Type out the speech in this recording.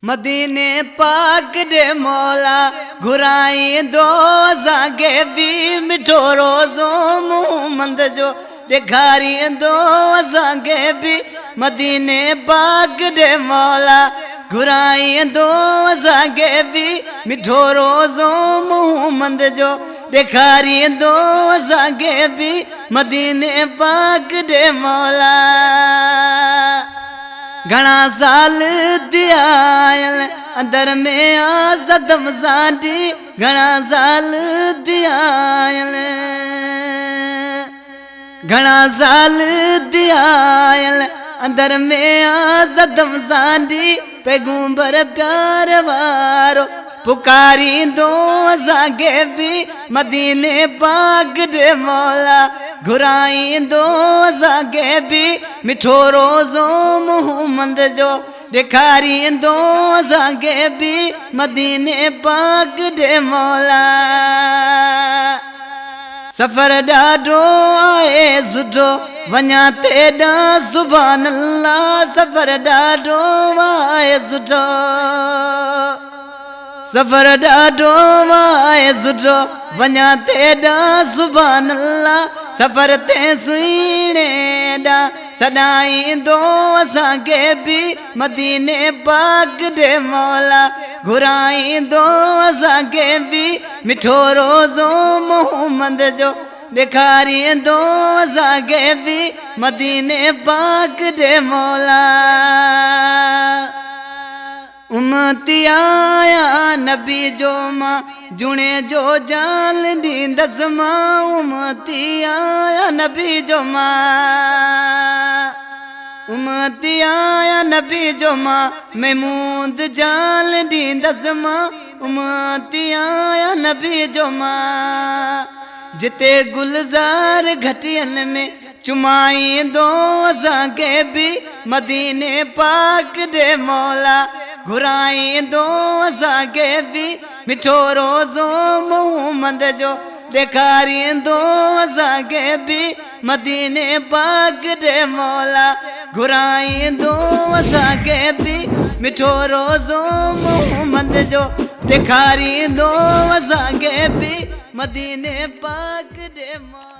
मदीने पाक दे मौला घुराई दो जागे भी मिठो रोज़ो मुहम्मद जो दिखारी दो जागे भी मदीने पाक दे मौला घुराई दो जागे भी मिठो रोज़ो मुहम्मद जो दिखारी दो जागे भी मदीने पाक दे मौला घना साल दिया अंदर में आज़दम साडी घना साल दिया घना साल दिया अंदर में आज़दम साडी पैगंबर प्यार वारो पुकारी दो जागे भी मदीने पाक दे मौला घुराई दो जागे भी मिठो रोज़ो मुहम्मद जो दिखारी दो जागे भी मदीने पाक दे मौला सफर डाडो आए सुठो वञा तेॾा सुभान अल्लाह सफर डाडो आए सुठो सफर डाडो आए सुठो वञा तेॾा सुभान अल्लाह सफर ते सुहिणे ॾा सदाई दो असांखे भी मदीने पाक दे मौला घुराई दो असांखे भी मिठो रोज़ो मुहम्मद जो दिखारी दो असांखे भी मदीने पाक दे मौला उम्मती आया नबी जो मां जुणे जो जाल ॾींदस मां उम्मती आया नबी जो मां उम्मती आया नबी जो मां महमूद जाल ॾींदस मां उम्मती आया नबी जो मां जिते गुलजार घटियन में चुमाई दो असांखे भी मदीने पाक दे मौला घुराई दो असांखे भी मिठो रोज़ो मुहम्मद जो दिखारी दो असांखे भी मदीने पाक दे मौला घुराई दो असांखे भी मिठो रोज़ो मुहम्मद जो दिखारी दो असांखे भी मदीने पाक दे मौला।